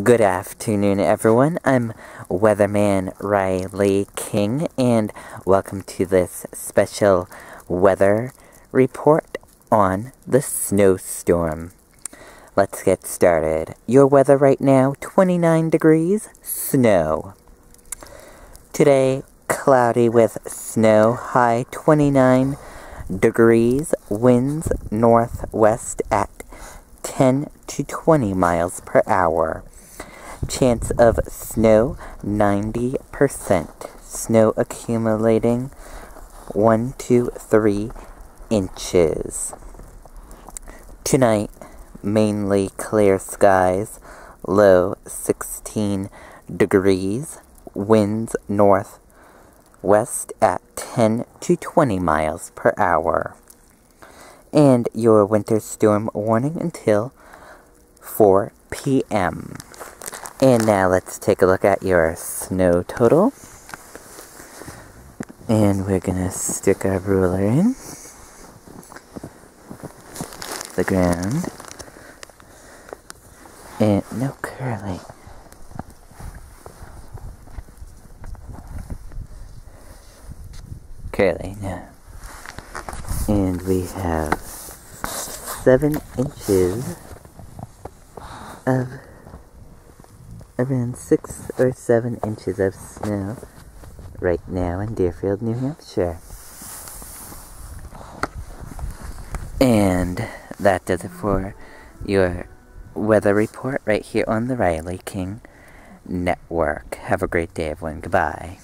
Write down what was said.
Good afternoon, everyone. I'm Weatherman Riley King, and welcome to this special weather report on the snowstorm. Let's get started. Your weather right now, 29 degrees, snow. Today, cloudy with snow, high 29 degrees, winds northwest at 10 to 20 miles per hour. Chance of snow, 90%. Snow accumulating 1 to 3 inches. Tonight, mainly clear skies, low 16 degrees, winds northwest at 10 to 20 miles per hour. And your winter storm warning until 4 p.m. And now let's take a look at your snow total. And we're gonna stick our ruler in the ground. And no, Curly. Curly, no. And we have 7 inches of around 6 or 7 inches of snow right now in Deerfield, New Hampshire. And that does it for your weather report right here on the Riley King Network. Have a great day, everyone. Goodbye.